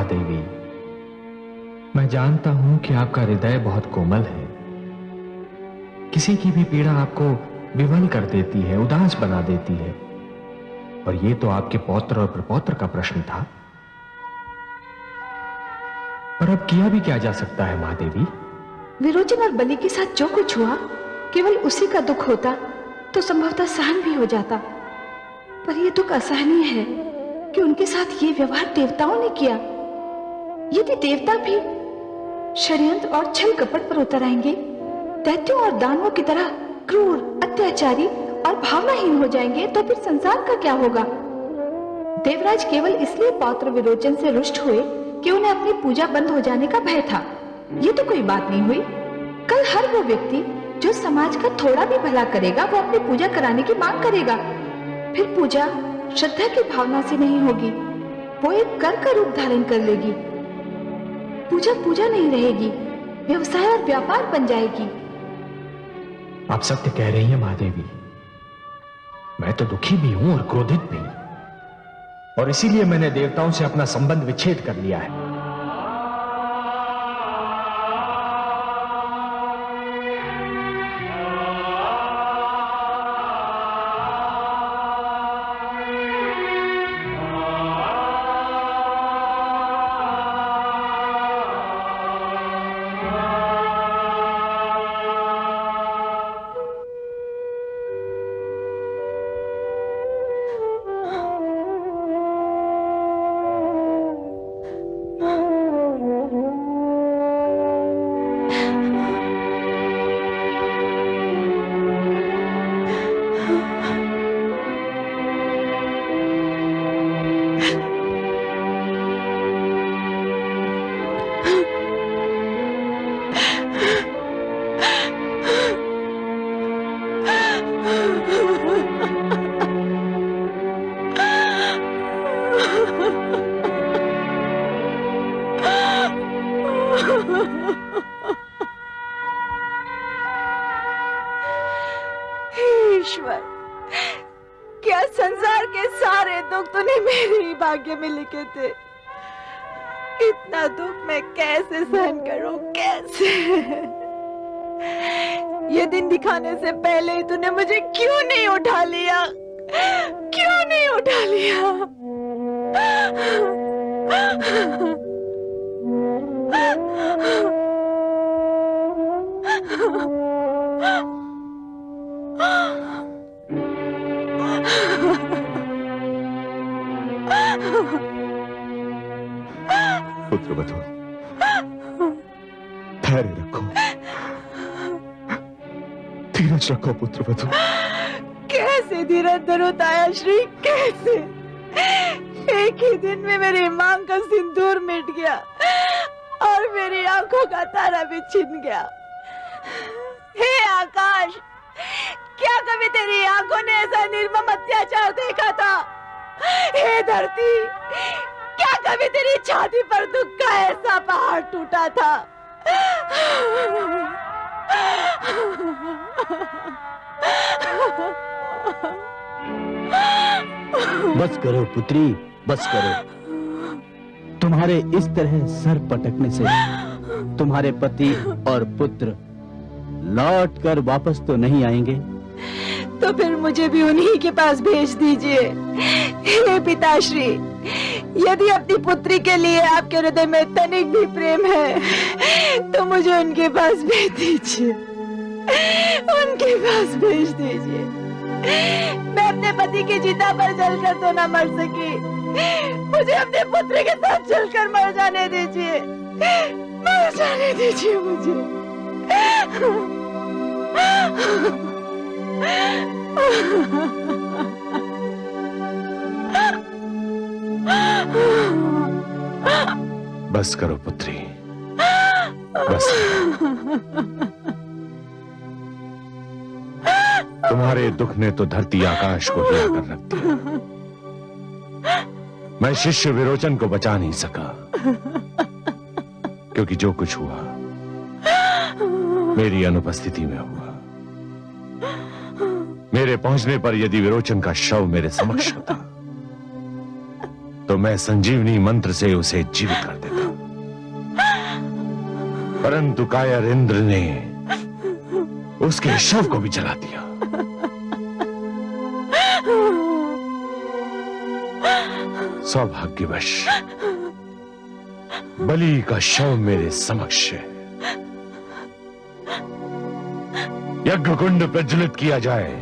महादेवी, मैं जानता हूं कि आपका हृदय बहुत कोमल है। किसी की भी पीड़ा आपको विवल कर देती है, उदास बना देती है। और ये तो आपके पौत्र और प्रपौत्र का प्रश्न था। पर अब किया भी क्या जा सकता है महादेवी? विरोचन और बलि के साथ जो कुछ हुआ केवल उसी का दुख होता तो संभवतः सहन भी हो जाता, पर यह दुख असहनीय है कि उनके साथ ये व्यवहार देवताओं ने किया। यदि देवता भी षड्यंत्र और छल कपट पर उतर आएंगे, दैत्यों और दानवों की तरह क्रूर, अत्याचारी और भावनाहीन हो जाएंगे, तो फिर संसार का क्या होगा? देवराज केवल इसलिए पौत्र विरोचन से रुष्ट हुए कि उन्हें अपनी पूजा बंद हो जाने का भय था। ये तो कोई बात नहीं हुई। कल हर वो व्यक्ति जो समाज का थोड़ा भी भला करेगा, वो अपनी पूजा कराने की मांग करेगा। फिर पूजा श्रद्धा की भावना से नहीं होगी, वो एक कर का रूप धारण कर लेगी। पूजा पूजा नहीं रहेगी, व्यवसाय और व्यापार बन जाएगी। आप सत्य कह रही हैं महादेवी। मैं तो दुखी भी हूं और क्रोधित भी, और इसीलिए मैंने देवताओं से अपना संबंध विच्छेद कर लिया है। ईश्वर, क्या संसार के सारे दुख तूने मेरे ही भाग्य में लिखे थे? इतना दुख मैं कैसे सहन करूं, कैसे? ये दिन दिखाने से पहले ही तूने मुझे क्यों नहीं उठा लिया? क्यों नहीं उठा लिया? पुत्रवधू, धैर्य रखो, धीरज रखो पुत्रवधू। कैसे धीरज धरो ताया श्री, कैसे? एक ही दिन में मेरी मांग का सिंदूर मिट गया और मेरी आंखों का तारा भी छिन गया। हे आकाश, क्या कभी तेरी आंखों ने ऐसा निर्मम अत्याचार देखा था? हे धरती, क्या कभी तेरी छाती पर दुख का ऐसा पहाड़ टूटा था? बस करो पुत्री, बस करो। तुम्हारे इस तरह सर पटकने से तुम्हारे पति और पुत्र लौट कर वापस तो नहीं आएंगे। तो फिर मुझे भी उन्हीं के पास भेज दीजिए। हे पिताश्री, यदि अपनी पुत्री के लिए आपके हृदय में तनिक भी प्रेम है तो मुझे उनके पास भेज दीजिए, उनके पास भेज दीजिए। मैं अपने पति की चिता पर जलकर तो न मर सकी, मुझे अपने पुत्र के साथ जलकर मर जाने दीजिए, मर जाने दीजिए मुझे। बस करो पुत्री, बस करो। तुम्हारे दुख ने तो धरती आकाश को हिला कर रख दिया। मैं शिष्य विरोचन को बचा नहीं सका, क्योंकि जो कुछ हुआ मेरी अनुपस्थिति में हुआ। मेरे पहुंचने पर यदि विरोचन का शव मेरे समक्ष होता तो मैं संजीवनी मंत्र से उसे जीवित कर देता, परंतु कायर इंद्र ने उसके शव को भी जला दिया। सौभाग्यवश बलि का शव मेरे समक्ष है। यज्ञ कुंड प्रज्वलित किया जाए।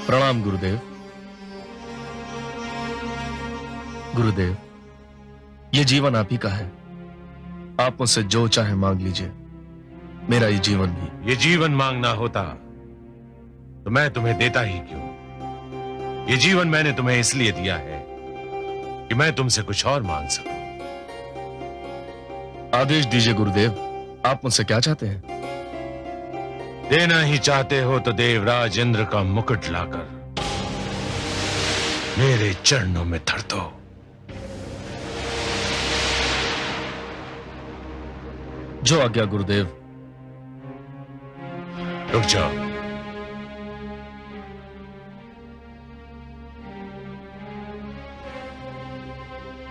प्रणाम गुरुदेव। गुरुदेव, ये जीवन आप ही का है, आप मुझसे जो चाहे मांग लीजिए, मेरा ये जीवन भी। ये जीवन मांगना होता तो मैं तुम्हें देता ही क्यों? ये जीवन मैंने तुम्हें इसलिए दिया है कि मैं तुमसे कुछ और मांग सकूं। आदेश दीजिए गुरुदेव, आप मुझसे क्या चाहते हैं? देना ही चाहते हो तो देवराज इंद्र का मुकुट लाकर मेरे चरणों में धर दो। जो आज्ञा गुरुदेव। रुक जाओ।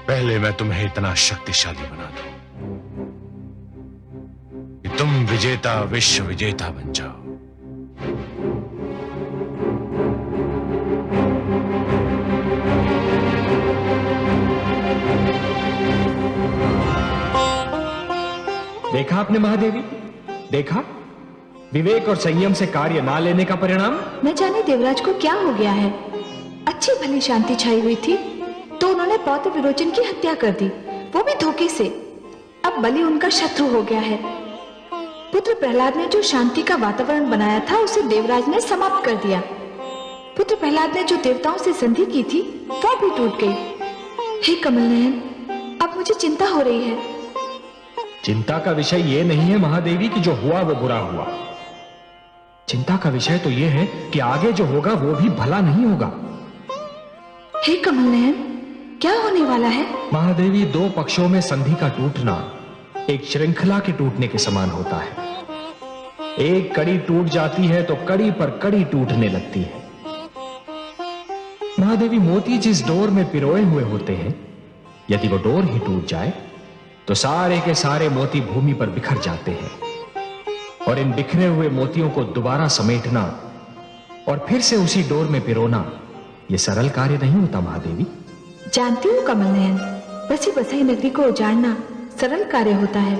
पहले मैं तुम्हें इतना शक्तिशाली बना दूं कि तुम विजेता विश्व विजेता बन जाओ। देखा आपने महादेवी, देखा विवेक और संयम से कार्य ना लेने का परिणाम। न जाने देवराज को क्या हो गया है। अच्छी भली शांति छाई हुई थी तो उन्होंने पौत्र विरोचन की हत्या कर दी। वो भी धोखे से। अब बलि उनका शत्रु हो गया है। पुत्र प्रहलाद ने जो शांति का वातावरण बनाया था उसे देवराज ने समाप्त कर दिया। पुत्र प्रहलाद ने जो देवताओं से संधि की थी वो भी टूट गई। हे कमल नयन, अब मुझे चिंता हो रही है। चिंता का विषय यह नहीं है महादेवी कि जो हुआ वो बुरा हुआ। चिंता का विषय तो यह है कि आगे जो होगा वो भी भला नहीं होगा। हे कमल नयन, क्या होने वाला है? महादेवी, दो पक्षों में संधि का टूटना एक श्रृंखला के टूटने के समान होता है। एक कड़ी टूट जाती है तो कड़ी पर कड़ी टूटने लगती है। महादेवी, मोती जिस डोर में पिरोए हुए होते हैं, यदि वो डोर ही टूट जाए तो सारे के सारे मोती भूमि पर बिखर जाते हैं। और इन बिखरे हुए मोतियों को दोबारा समेटना और फिर से उसी डोर में पिरोना यह सरल कार्य नहीं होता महादेवी। जानती हूँ कमल नयन, बसी बसाई नगरी को उजाड़ना सरल कार्य होता है,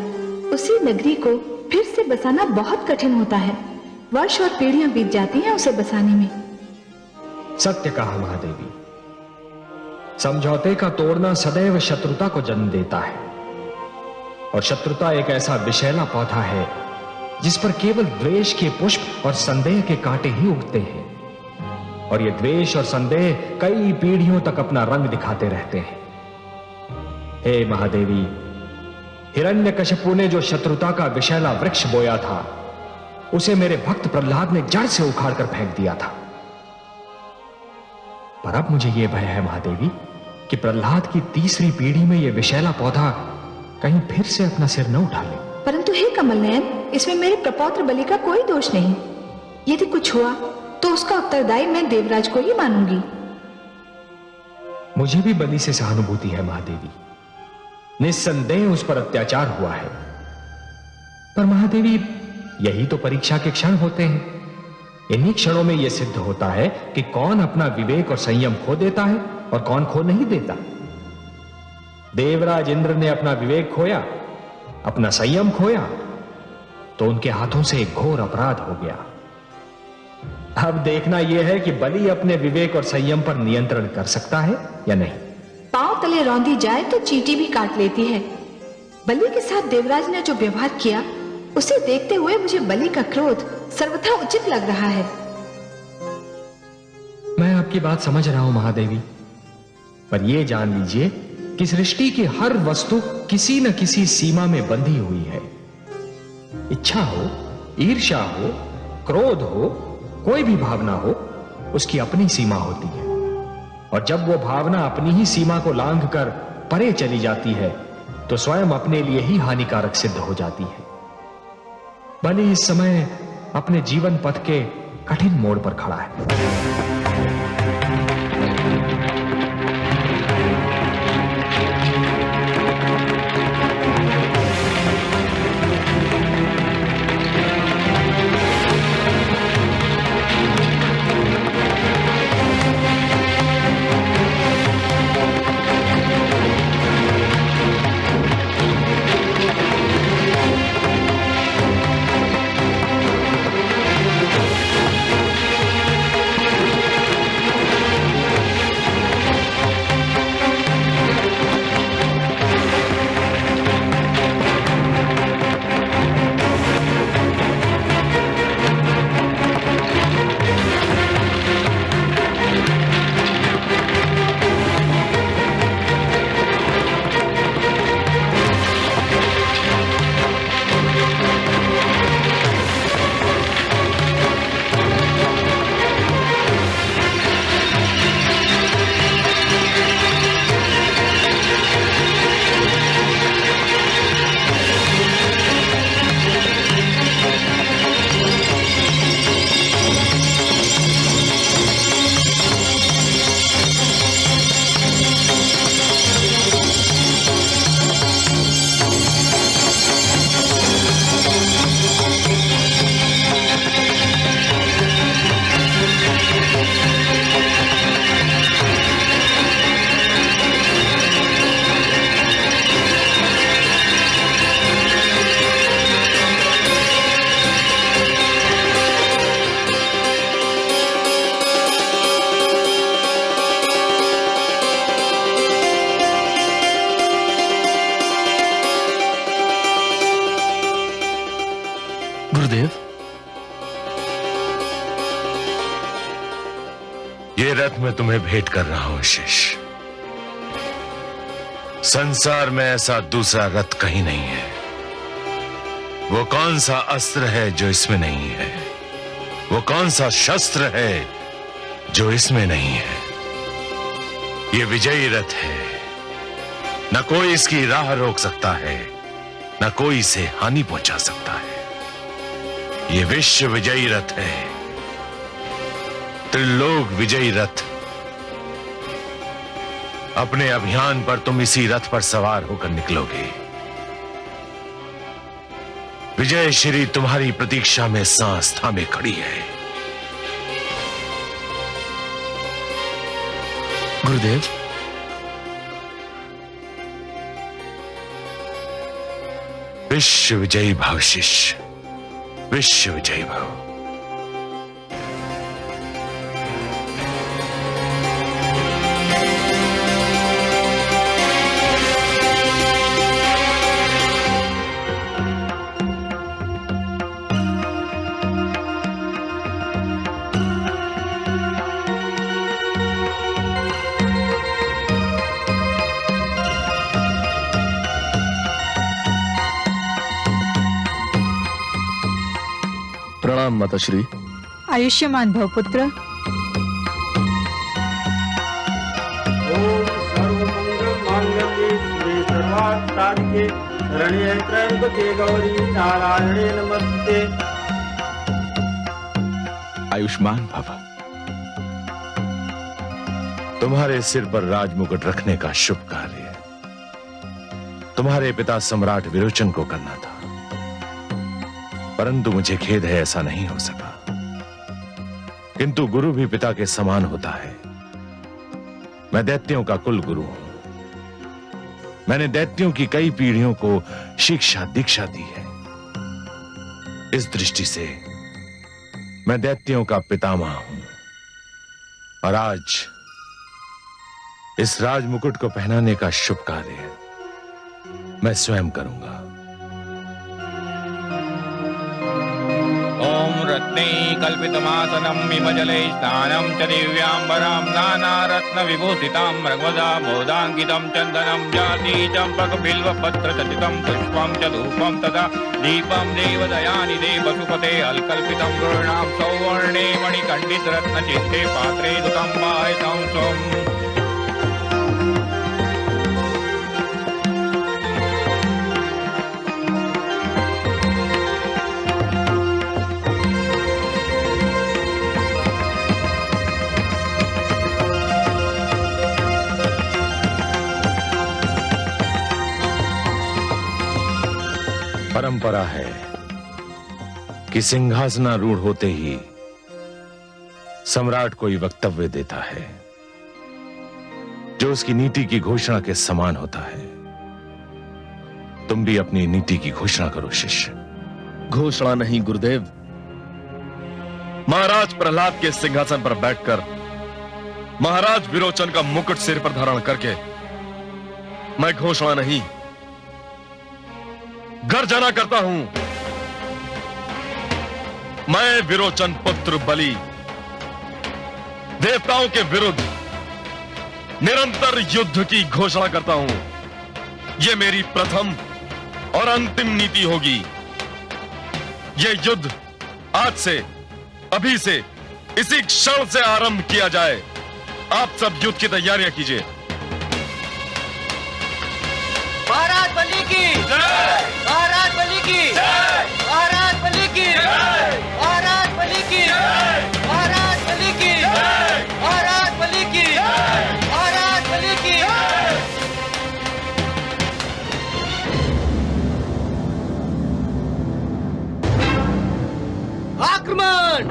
उसी नगरी को फिर से बसाना बहुत कठिन होता है। वर्ष और पीढ़ियां बीत जाती हैं उसे बसाने में। सत्य कहा महादेवी। समझौते का तोड़ना सदैव शत्रुता को जन्म देता है, और शत्रुता एक ऐसा विषैला पौधा है जिस पर केवल द्वेष के पुष्प और संदेह के कांटे ही उगते हैं। और ये द्वेष और संदेह कई पीढ़ियों तक अपना रंग दिखाते रहते हैं। हे महादेवी, हिरण्यकशिपु ने जो शत्रुता का विषैला वृक्ष बोया था उसे मेरे भक्त प्रहलाद ने जड़ से उखाड़कर फेंक दिया था। पर अब मुझे यह भय है महादेवी कि प्रहलाद की तीसरी पीढ़ी में यह विषैला पौधा कहीं फिर से अपना सिर न उठा ले। परंतु हे कमल नयन, इसमें मेरे प्रपौत्र बलि का कोई दोष नहीं। यदि कुछ हुआ तो उसका उत्तरदायी मैं देवराज को ही मानूंगी। मुझे भी बलि से सहानुभूति है महादेवी। निस्संदेह उस पर अत्याचार हुआ है, पर महादेवी यही तो परीक्षा के क्षण होते हैं। इन्हीं क्षणों में यह सिद्ध होता है कि कौन अपना विवेक और संयम खो देता है और कौन खो नहीं देता। देवराज इंद्र ने अपना विवेक खोया, अपना संयम खोया, तो उनके हाथों से एक घोर अपराध हो गया। अब देखना यह है कि बलि अपने विवेक और संयम पर नियंत्रण कर सकता है या नहीं। पांव तले रौंदी जाए तो चींटी भी काट लेती है। बलि के साथ देवराज ने जो व्यवहार किया उसे देखते हुए मुझे बलि का क्रोध सर्वथा उचित लग रहा है। मैं आपकी बात समझ रहा हूं महादेवी, पर यह जान लीजिए कि सृष्टि की हर वस्तु किसी न किसी सीमा में बंधी हुई है। इच्छा हो, ईर्ष्या हो, क्रोध हो, कोई भी भावना हो, उसकी अपनी सीमा होती है। और जब वो भावना अपनी ही सीमा को लांघकर परे चली जाती है तो स्वयं अपने लिए ही हानिकारक सिद्ध हो जाती है। बलि इस समय अपने जीवन पथ के कठिन मोड़ पर खड़ा है। ये रथ मैं तुम्हें भेंट कर रहा हूं शिष्य। संसार में ऐसा दूसरा रथ कहीं नहीं है। वो कौन सा अस्त्र है जो इसमें नहीं है? वो कौन सा शस्त्र है जो इसमें नहीं है? ये विजयी रथ है। न कोई इसकी राह रोक सकता है, न कोई इसे हानि पहुंचा सकता है। ये विश्व विजयी रथ है, त्रिलोक विजयी रथ। अपने अभियान पर तुम इसी रथ पर सवार होकर निकलोगे। विजय श्री तुम्हारी प्रतीक्षा में सांस थामे खड़ी है। गुरुदेव, विश्व विजयी भव शिष्य, विश्व विजयी भव। प्रणाम माताश्री। आयुष्यमान भव पुत्र। ओम सर्वमंगल मांगल्ये शिवे सर्वार्थ साधिके शरण्ये त्र्यंबके गौरी नारायणे नमस्ते। आयुष्मान भव। तुम्हारे सिर पर राजमुकुट रखने का शुभ कार्य तुम्हारे पिता सम्राट विरोचन को करना था, परंतु मुझे खेद है ऐसा नहीं हो सका। किंतु गुरु भी पिता के समान होता है। मैं दैत्यों का कुल गुरु हूं। मैंने दैत्यों की कई पीढ़ियों को शिक्षा दीक्षा दी है। इस दृष्टि से मैं दैत्यों का पितामह हूं। और आज इस राजमुकुट को पहनाने का शुभ कार्य मैं स्वयं करूंगा। ओम रत्ने कल्पितमासनं हिमजले स्नानं च दिव्याम्बरां नानारत्न विभूषितां मृगवदा मोदाङ्कितं चन्दनं जाति चम्पकबिल्वपत्रचटितं पुष्पं च धूपं तथा दीपं देवदयानिधे पशुपते अल्कल्पितं गृणां सौवर्णे मणिकण्डितरत्नचित्ते पात्रे दुतं पायसं स्वम्। परंपरा है कि सिंहासनारूढ़ होते ही सम्राट कोई वक्तव्य देता है जो उसकी नीति की घोषणा के समान होता है। तुम भी अपनी नीति की घोषणा करो शिष्य। घोषणा नहीं गुरुदेव। महाराज प्रहलाद के सिंहासन पर बैठकर महाराज विरोचन का मुकुट सिर पर धारण करके मैं घोषणा नहीं गर्जना करता हूं। मैं विरोचन पुत्र बलि देवताओं के विरुद्ध निरंतर युद्ध की घोषणा करता हूं। यह मेरी प्रथम और अंतिम नीति होगी। यह युद्ध आज से, अभी से, इसी क्षण से आरंभ किया जाए। आप सब युद्ध की तैयारियां कीजिए। महाराज बलि की जय, महाराज बलि की जय, महाराज बलि की जय, महाराज बलि की जय, महाराज बलि की जय, महाराज बलि की जय, महाराज बलि की जय। आक्रमण!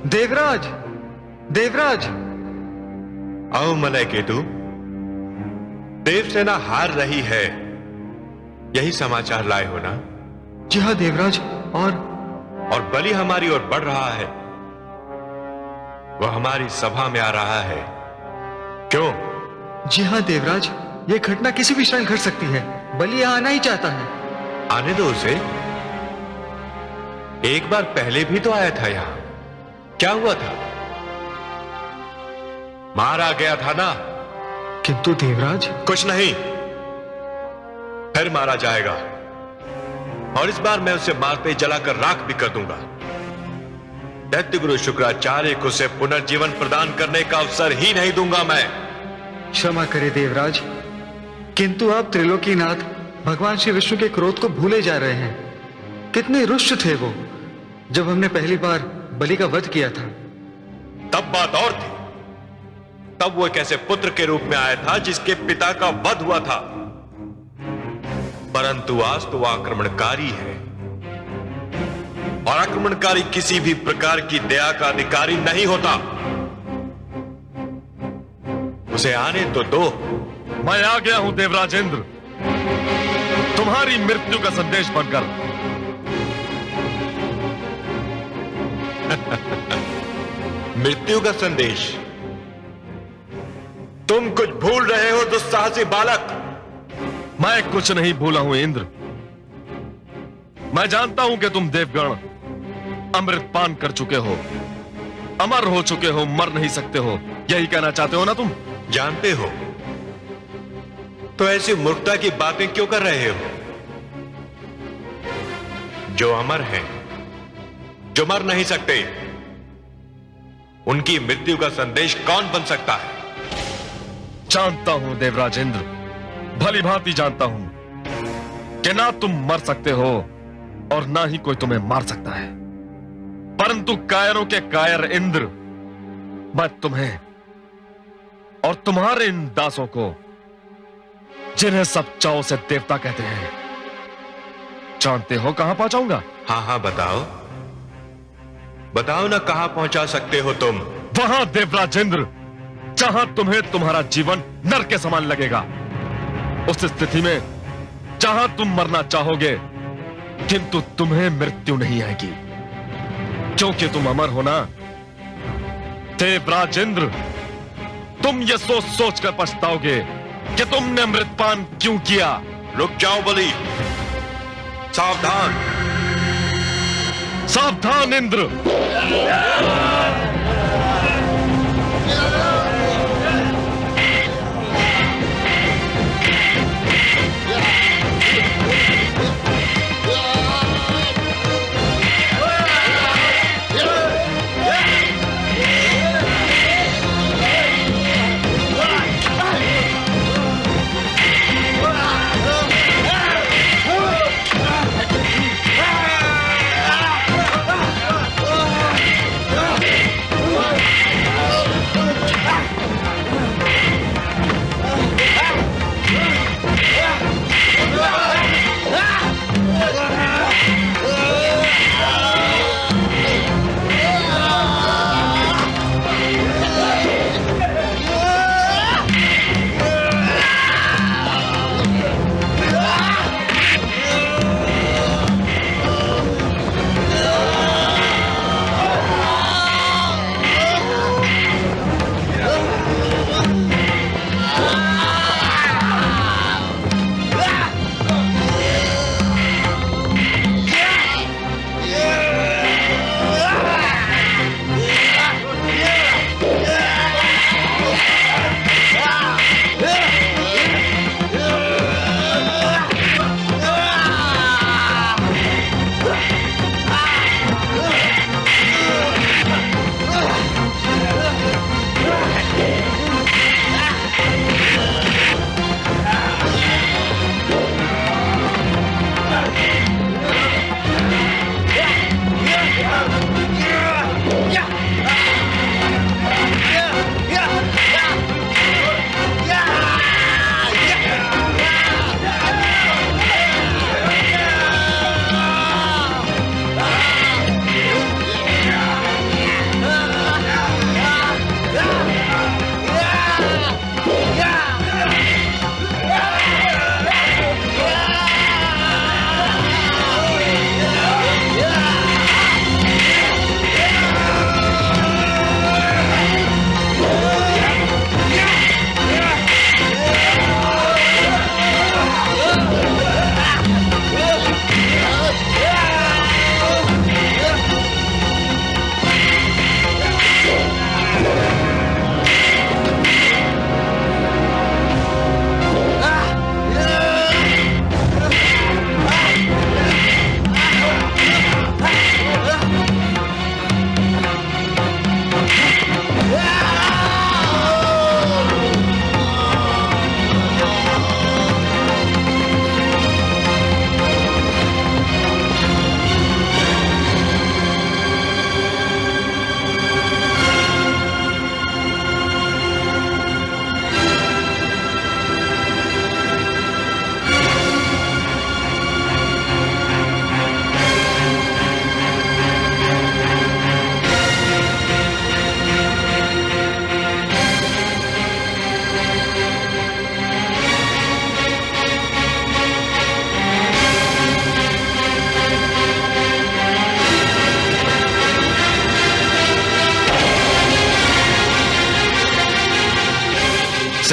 देवराज, देवराज! आओ मलय केतु। देवसेना हार रही है, यही समाचार लाए हो ना? जी हाँ देवराज। और बलि हमारी ओर बढ़ रहा है। वह हमारी सभा में आ रहा है। क्यों? जी हाँ देवराज, यह घटना किसी भी क्षण घट सकती है। बलि यहाँ आना ही चाहता है। आने दो उसे। एक बार पहले भी तो आया था यहां। क्या हुआ था? मारा गया था ना? किंतु देवराज। कुछ नहीं, फिर मारा जाएगा। और इस बार मैं उसे मारते जलाकर राख भी कर दूंगा। दैत्य गुरु शुक्राचार्य को उसे पुनर्जीवन प्रदान करने का अवसर ही नहीं दूंगा मैं। क्षमा करे देवराज, किंतु आप त्रिलोकीनाथ भगवान श्री विष्णु के क्रोध को भूले जा रहे हैं। कितने रुष्ट थे वो जब हमने पहली बार बलि का वध किया था। तब बात और थी। तब वो एक ऐसे पुत्र के रूप में आया था जिसके पिता का वध हुआ था। परंतु आज तो वह आक्रमणकारी है, और आक्रमणकारी किसी भी प्रकार की दया का अधिकारी नहीं होता। उसे आने तो दो। मैं आ गया हूं देवराजेंद्र, तुम्हारी मृत्यु का संदेश बनकर। मृत्यु का संदेश? तुम कुछ भूल रहे हो दुस्साहसी बालक। मैं कुछ नहीं भूला हूं इंद्र। मैं जानता हूं कि तुम देवगण अमृत पान कर चुके हो, अमर हो चुके हो, मर नहीं सकते हो। यही कहना चाहते हो ना तुम? जानते हो तो ऐसी मूर्खता की बातें क्यों कर रहे हो? जो अमर हैं, जो मर नहीं सकते, उनकी मृत्यु का संदेश कौन बन सकता है? जानता हूं देवराजेंद्र, भली भांति जानता हूं कि ना तुम मर सकते हो और ना ही कोई तुम्हें मार सकता है। परंतु कायरों के कायर इंद्र, मैं तुम्हें और तुम्हारे इन दासों को, जिन्हें सब चाव से देवता कहते हैं, जानते हो कहां पहुंचाऊंगा? हाँ हाँ बताओ, बताओ ना, कहां पहुंचा सकते हो तुम? वहां देवराजेंद्र जहां तुम्हें तुम्हारा जीवन नरक के समान लगेगा। उस स्थिति में जहां तुम मरना चाहोगे, किंतु तुम्हें मृत्यु नहीं आएगी, क्योंकि तुम अमर हो ना। देवराजेंद्र, तुम ये सोच सोच कर पछताओगे कि तुमने अमृतपान क्यों किया। रुक जाओ बलि, सावधान, सावधान इंद्र।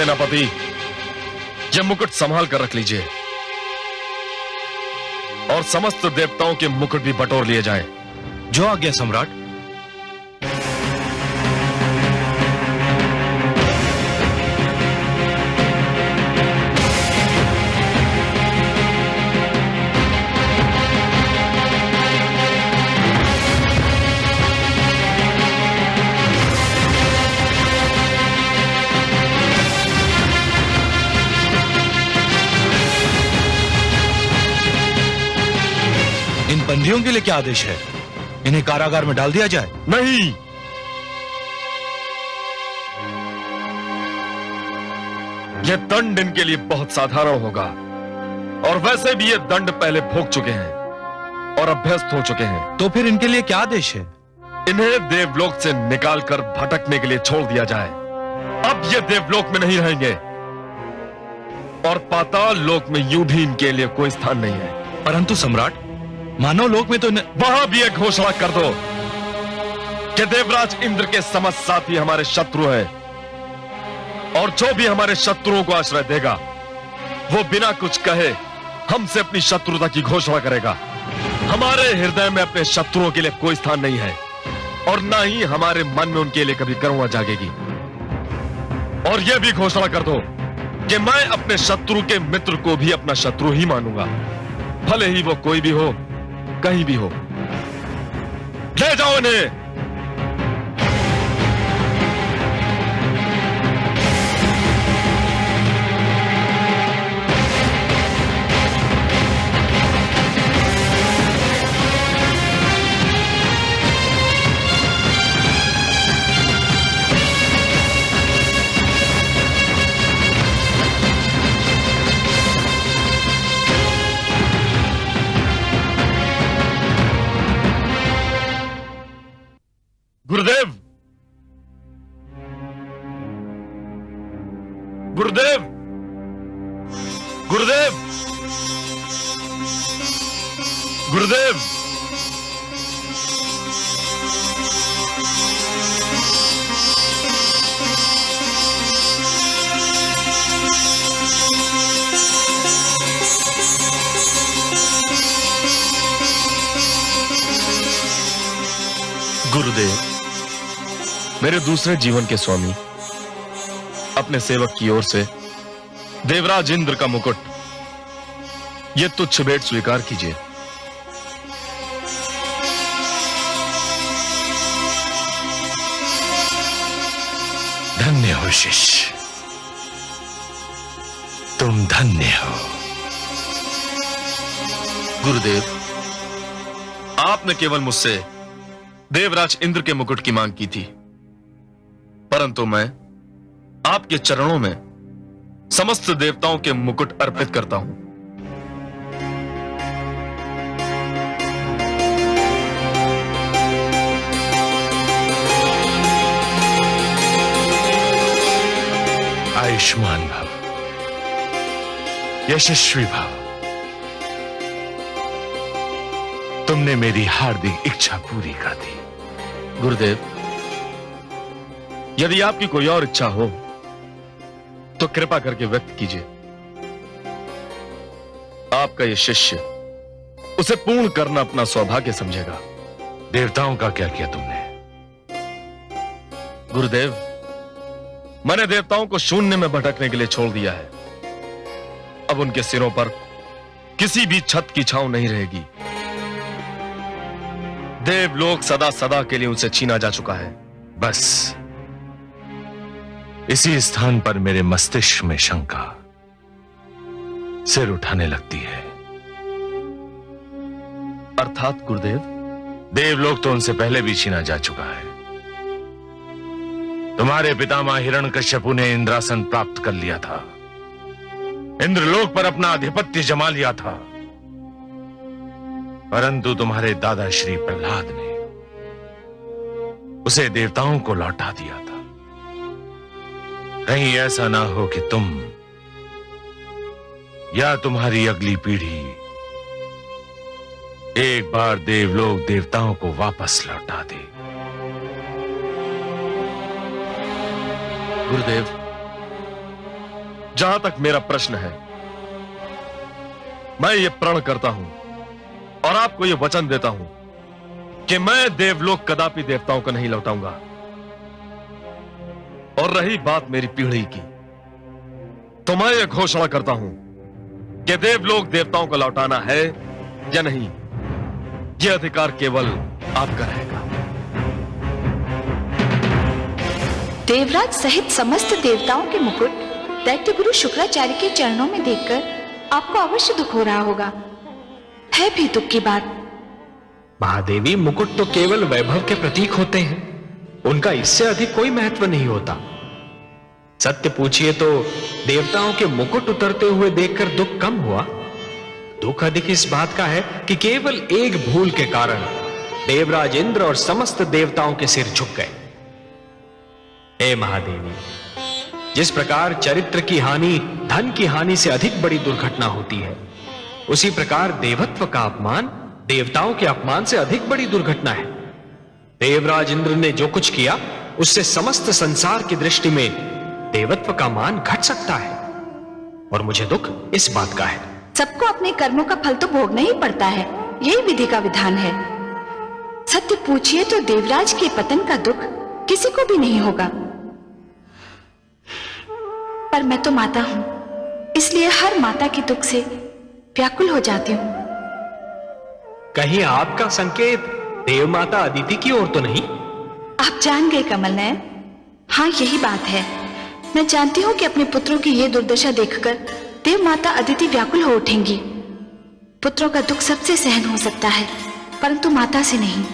सेनापति, यह मुकुट संभाल कर रख लीजिए और समस्त देवताओं के मुकुट भी बटोर लिए जाएं। जो आज्ञा सम्राट। इन बंदियों के लिए क्या आदेश है? इन्हें कारागार में डाल दिया जाए? नहीं, यह दंड इनके लिए बहुत साधारण होगा और वैसे भी ये दंड पहले भोग चुके हैं और अभ्यस्त हो चुके हैं। तो फिर इनके लिए क्या आदेश है? इन्हें देवलोक से निकालकर भटकने के लिए छोड़ दिया जाए। अब ये देवलोक में नहीं रहेंगे और पाताल लोक में यूं भी इनके लिए कोई स्थान नहीं है। परंतु सम्राट, मानव लोक में तो वहां भी एक घोषणा कर दो कि देवराज इंद्र के समस्त साथी हमारे शत्रु हैं और जो भी हमारे शत्रुओं को आश्रय देगा वो बिना कुछ कहे हमसे अपनी शत्रुता की घोषणा करेगा। हमारे हृदय में अपने शत्रुओं के लिए कोई स्थान नहीं है और ना ही हमारे मन में उनके लिए कभी करुणा जागेगी। और यह भी घोषणा कर दो कि मैं अपने शत्रु के मित्र को भी अपना शत्रु ही मानूंगा, भले ही वो कोई भी हो, कहीं भी हो। ले जाओ इन्हें। गुरुदेव, गुरुदेव, गुरुदेव, गुरुदेव, गुरुदेव, मेरे दूसरे जीवन के स्वामी, अपने सेवक की ओर से देवराज इंद्र का मुकुट, यह तुच्छ भेंट स्वीकार कीजिए। धन्य हो शिष्य, तुम धन्य हो। गुरुदेव, आपने केवल मुझसे देवराज इंद्र के मुकुट की मांग की थी, परंतु मैं आपके चरणों में समस्त देवताओं के मुकुट अर्पित करता हूं। आयुष्मान भव, यशस्वी भव। तुमने मेरी हार्दिक इच्छा पूरी कर दी। गुरुदेव, यदि आपकी कोई और इच्छा हो तो कृपा करके व्यक्त कीजिए। आपका यह शिष्य उसे पूर्ण करना अपना सौभाग्य समझेगा। देवताओं का क्या किया तुमने? गुरुदेव, मैंने देवताओं को शून्य में भटकने के लिए छोड़ दिया है। अब उनके सिरों पर किसी भी छत की छांव नहीं रहेगी। देवलोक सदा सदा के लिए उनसे छीना जा चुका है। बस इसी स्थान पर मेरे मस्तिष्क में शंका सिर उठाने लगती है। अर्थात गुरुदेव? देवलोक तो उनसे पहले भी छीना जा चुका है। तुम्हारे पितामह हिरण्यकश्यपु ने इंद्रासन प्राप्त कर लिया था, इंद्रलोक पर अपना आधिपत्य जमा लिया था, परंतु तुम्हारे दादा श्री प्रहलाद ने उसे देवताओं को लौटा दिया था। कहीं ऐसा ना हो कि तुम या तुम्हारी अगली पीढ़ी एक बार देवलोक देवताओं को वापस लौटा दे। गुरुदेव, जहां तक मेरा प्रश्न है, मैं ये प्रण करता हूं और आपको ये वचन देता हूं कि मैं देवलोक कदापि देवताओं को नहीं लौटाऊंगा। और रही बात मेरी पीढ़ी की, तो मैं ये घोषणा करता हूं कि देवलोक देवताओं को लौटाना है या नहीं, यह अधिकार केवल आपका रहेगा। देवराज सहित समस्त देवताओं के मुकुट दैत्य गुरु शुक्राचार्य के चरणों में देखकर आपको अवश्य दुख हो रहा होगा। है भी दुख की बात। महादेवी, मुकुट तो केवल वैभव के प्रतीक होते हैं, उनका इससे अधिक कोई महत्व नहीं होता। सत्य पूछिए तो देवताओं के मुकुट उतरते हुए देखकर दुख कम हुआ। दुख अधिक इस बात का है कि केवल एक भूल के कारण देवराज इंद्र और समस्त देवताओं के सिर झुक गए। हे महादेवी, जिस प्रकार चरित्र की हानि धन की हानि से अधिक बड़ी दुर्घटना होती है, उसी प्रकार देवत्व का अपमान देवताओं के अपमान से अधिक बड़ी दुर्घटना है। देवराज इंद्र ने जो कुछ किया, उससे समस्त संसार की दृष्टि में देवत्व का मान घट सकता है, और मुझे दुख इस बात का है। सबको अपने कर्मों का फल तो भोगना ही पड़ता है, यही विधि का विधान है। सत्य पूछिए तो देवराज के पतन का दुख किसी को भी नहीं होगा। पर मैं तो माता हूं, इसलिए हर माता के दुख से व्याकुल हो जाती हूं। कहीं आपका संकेत देव माता अदिति की ओर तो नहीं? आप जान गए कमल नयन। हाँ, यही बात है। मैं जानती हूं कि अपने पुत्रों की ये दुर्दशा देखकर देव माता अदिति व्याकुल हो उठेंगी। पुत्रों का दुख सबसे सहन हो सकता है, परंतु माता से नहीं।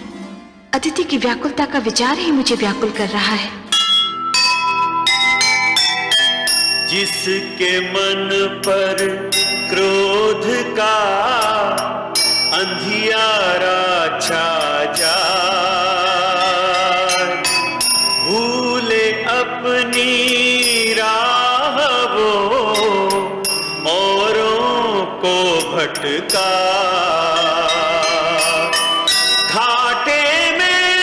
अदिति की व्याकुलता का विचार ही मुझे व्याकुल कर रहा है। जिसके मन पर क्रोध का अंधियारा छा जाए, भूले अपनी राह वो औरों को भटका, घाटे में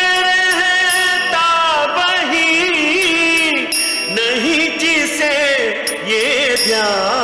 रहता वही नहीं जिसे ये ध्यान